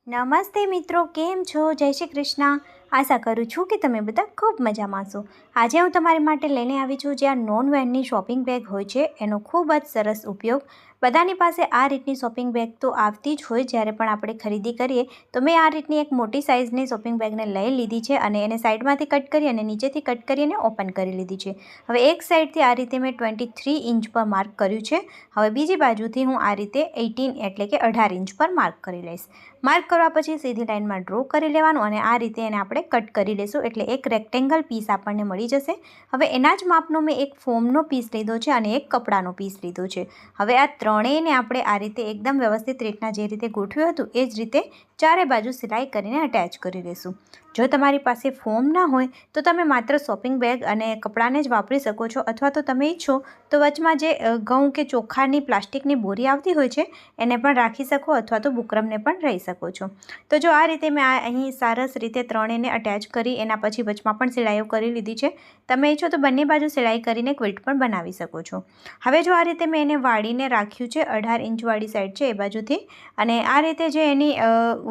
નમસ્તે મિત્રો, કેમ છો? જય શ્રી કૃષ્ણ. આશા કરું છું કે તમે બધા ખૂબ મજામાં છો. આજે હું તમારી માટે લઈને આવી છું જ્યાં નોન વેરની શોપિંગ બેગ હોય છે એનો ખૂબ જ સરસ ઉપયોગ. બધાની પાસે આ રીતની શોપિંગ બેગ તો આવતી જ હોય જ્યારે પણ આપણે ખરીદી કરીએ. તો મેં આ રીતની એક મોટી સાઇઝની શોપિંગ બેગને લઈ લીધી છે અને એને સાઈડમાંથી કટ કરી અને નીચેથી કટ કરીને ઓપન કરી લીધી છે. હવે એક સાઈડથી આ રીતે મેં 23 ઇંચ પર માર્ક કર્યું છે. હવે બીજી બાજુથી હું આ રીતે 18 એટલે કે 18 ઇંચ પર માર્ક કરી લઈશ. માર્ક કરવા પછી સીધી લાઇનમાં ડ્રો કરી લેવાનું અને આ રીતે એને આપણે કટ કરી લઈશું એટલે એક રેક્ટેંગલ પીસ આપણને મળી જશે. હવે એના જ માપનો મેં એક ફોમનો પીસ લીધો છે અને એક કપડાનો પીસ લીધો છે. હવે આ ત્રણેયને આપણે આ રીતે એકદમ વ્યવસ્થિત રીતના જે રીતે ગોઠવ્યું હતું એ જ રીતે ચારે બાજુ સિલાઈ કરીને અટેચ કરી લઈશું. જો તમારી પાસે ફોમ ના હોય તો તમે માત્ર શોપિંગ બેગ અને કપડાને જ વાપરી શકો છો, અથવા તો તમે ઈચ્છો તો વચમાં જે ઘઉં કે ચોખાની પ્લાસ્ટિકની બોરી આવતી હોય છે એને પણ રાખી શકો, અથવા તો બુકરમને પણ રહી શકો છો. તો જો આ રીતે મેં અહીં સરસ રીતે ત્રણેયને અટેચ કરી એના પછી વચમાં પણ સિલાઈઓ કરી લીધી છે. તમે ઈચ્છો તો બંને બાજુ સિલાઈ કરીને ક્વિલ્ટ પણ બનાવી શકો છો. હવે જો આ રીતે મેં એને વાળીને રાખ્યું છે 18 ઇંચવાળી સાઈડ છે એ બાજુથી, અને આ રીતે જે એની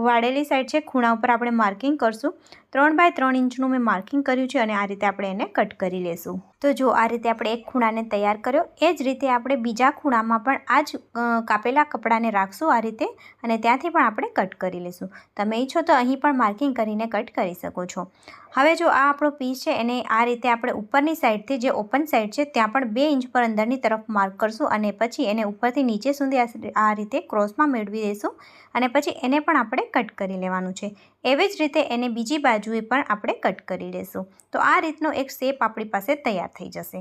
વાળેલી સાઈડ છે ખૂણા ઉપર આપણે માર્કિંગ કરશું. 3 બાય 3 ઇંચનું મેં માર્કિંગ કર્યું છે અને આ રીતે આપણે એને કટ કરી લેશું. તો જો આ રીતે આપણે એક ખૂણાને તૈયાર કર્યો, એ જ રીતે આપણે બીજા ખૂણામાં પણ આ જ કાપેલા કપડાને રાખશું આ રીતે, અને ત્યાંથી પણ આપણે કટ કરી લઈશું. તમે ઈચ્છો તો અહીં પણ માર્કિંગ કરીને કટ કરી શકો છો. હવે જો આ આપણો પીસ છે એને આ રીતે આપણે ઉપરની સાઈડથી જે ઓપન સાઈડ છે ત્યાં પણ 2 ઇંચ પર અંદરની તરફ માર્ક કરશું અને પછી એને ઉપરથી નીચે સુધી આ રીતે ક્રોસમાં મેળવી દઈશું અને પછી એને પણ આપણે કટ કરી લેવાનું છે. એવી જ રીતે એને બીજી બાજુએ પણ આપણે કટ કરી લઈશું. તો આ રીતનો એક શેપ આપણી પાસે તૈયાર થઈ જશે.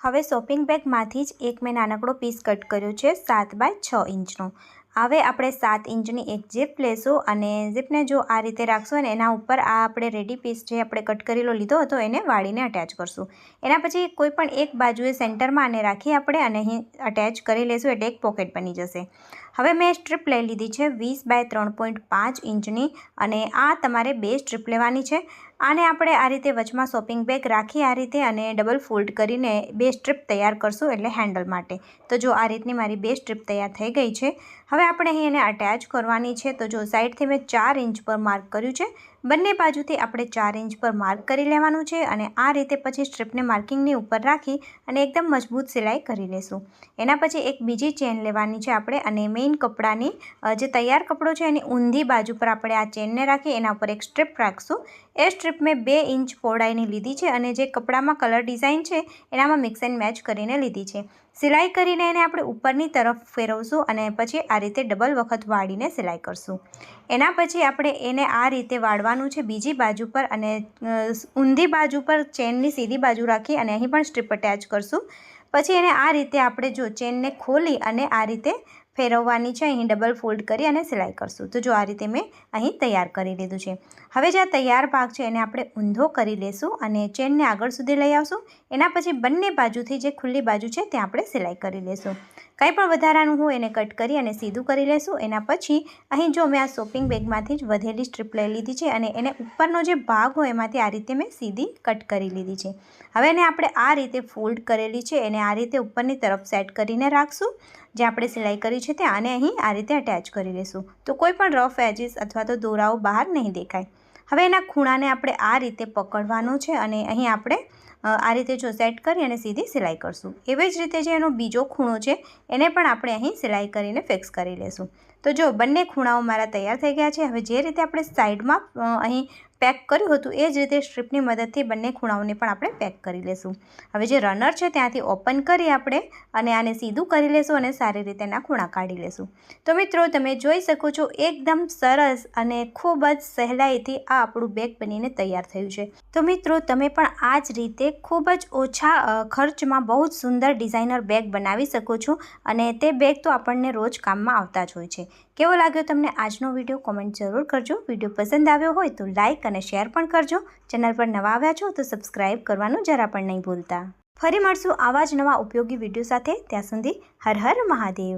હવે શોપિંગ બેગમાંથી જ એક મેં નાનકડો પીસ કટ કર્યો છે 7 બાય 6 ઇંચનો. હવે આપણે 7 ઇંચની એક ઝીપ લેશું અને ઝીપને જો આ રીતે રાખશું અને એના ઉપર આ આપણે રેડી પીસ જે આપણે કટ કરેલો લીધો હતો એને વાળીને અટેચ કરશું. એના પછી કોઈ પણ એક બાજુએ સેન્ટરમાં આને રાખી આપણે અને અહીં અટેચ કરી લઈશું એટલે એક પોકેટ બની જશે. હવે મેં સ્ટ્રીપ લઈ લીધી છે 20 બાય 3.5 ઇંચની અને આ તમારે 2 સ્ટ્રીપ લેવાની છે. આને આપણે આ રીતે વચમાં શોપિંગ બેગ રાખી આ રીતે અને ડબલ ફોલ્ડ કરીને 2 સ્ટ્રીપ તૈયાર કરશું એટલે હેન્ડલ માટે. તો જો આ રીતની મારી 2 સ્ટ્રીપ તૈયાર થઈ ગઈ છે. હવે આપણે અહીં એને અટેચ કરવાની છે. તો જો સાઈડથી મેં 4 ઇંચ પર માર્ક કર્યું છે, બંને બાજુથી આપણે 4 ઇંચ પર માર્ક કરી લેવાનું છે અને આ રીતે પછી સ્ટ્રીપને માર્કિંગની ઉપર રાખી અને એકદમ મજબૂત સિલાઈ કરી લઈશું. એના પછી એક બીજી ચેન લેવાની છે આપણે અને મેઇન કપડાની જે તૈયાર કપડો છે એની ઊંધી બાજુ પર આપણે આ ચેનને રાખી એના ઉપર એક સ્ટ્રીપ રાખશું. એ સ્ટ્રીપ મેં 2 ઇંચ પહોળાઈની લીધી છે અને જે કપડામાં કલર ડિઝાઇન છે એનામાં મિક્સ એન્ડ મેચ કરીને લીધી છે. સિલાઈ કરીને એને આપણે ઉપરની તરફ ફેરવશું અને પછી આ રીતે ડબલ વખત વાળીને સિલાઈ કરશું. એના પછી આપણે એને આ રીતે વાળવાનું છે બીજી બાજુ પર અને ઊંધી બાજુ પર ચેનની સીધી બાજુ રાખી અને અહીં પણ સ્ટ્રીપ અટેચ કરશું. પછી એને આ રીતે આપણે જો ચેનને ખોલી અને આ રીતે ફેરવવાની છે, અહીં ડબલ ફોલ્ડ કરી અને સિલાઈ કરશું. તો જો આ રીતે મેં અહીં તૈયાર કરી લીધું છે. હવે જે આ તૈયાર ભાગ છે એને આપણે ઊંધો કરી લેશું અને ચેનને આગળ સુધી લઈ આવશું. એના પછી બંને બાજુથી જે ખુલ્લી બાજુ છે ત્યાં આપણે સિલાઈ કરી લેશું. કંઈ પણ વધારાનું હોય એને કટ કરી અને સીધું કરી લેશું. એના પછી અહીં જો મેં આ શોપિંગ બેગમાંથી જ વધેલી સ્ટ્રીપ લઈ લીધી છે અને એને ઉપરનો જે ભાગ હોય એમાંથી આ રીતે મેં સીધી કટ કરી લીધી છે. હવે એને આપણે આ રીતે ફોલ્ડ કરેલી છે એને આ રીતે ઉપરની તરફ સેટ કરીને રાખશું. જે આપણે સિલાઈ કરી છે ત્યાં અને અહીં આ રીતે અટેચ કરી લઈશું. તો કોઈ પણ રફ એજીસ અથવા તો દોરાઓ બહાર નહીં દેખાય. હવે એના ખૂણાને આપણે આ રીતે પકડવાનો છે અને અહીં આપણે આ રીતે જો સેટ કરી અને સીધી સિલાઈ કરશું. એવી જ રીતે જે એનો બીજો ખૂણો છે એને પણ આપણે અહીં સિલાઈ કરીને ફિક્સ કરી લેશું. તો જો બંને ખૂણાઓ મારા તૈયાર થઈ ગયા છે. હવે જે રીતે આપણે સાઈડમાં અહીં પેક કર્યું હતું એ જ રીતે સ્ટ્રીપની મદદથી બંને ખૂણાઓને પણ આપણે પેક કરી લેશું. હવે જે રનર છે ત્યાંથી ઓપન કરી આપણે અને આને સીધું કરી લેશું અને સારી રીતે એના ખૂણા કાઢી લેશું. તો મિત્રો તમે જોઈ શકો છો એકદમ સરસ અને ખૂબ જ સહેલાઈથી આ આપણું બેગ બનીને તૈયાર થયું છે. તો મિત્રો તમે પણ આ જ રીતે ખૂબ જ ઓછા ખર્ચમાં બહુ જ સુંદર ડિઝાઇનર બેગ બનાવી શકો છો અને તે બેગ તો આપણને રોજ કામમાં આવતા જ હોય છે. કેવો લાગ્યો તમને આજનો વિડીયો? કોમેન્ટ જરૂર કરજો. વિડીયો પસંદ આવ્યો હોય તો લાઇક અને શેર પણ કરજો. ચેનલ પર નવા આવ્યા છો તો સબસ્ક્રાઈબ કરવાનું જરા પણ નહીં ભૂલતા. ફરી મળશું આવા જ નવા ઉપયોગી વિડીયો સાથે. ત્યાં સુધી હર હર મહાદેવ.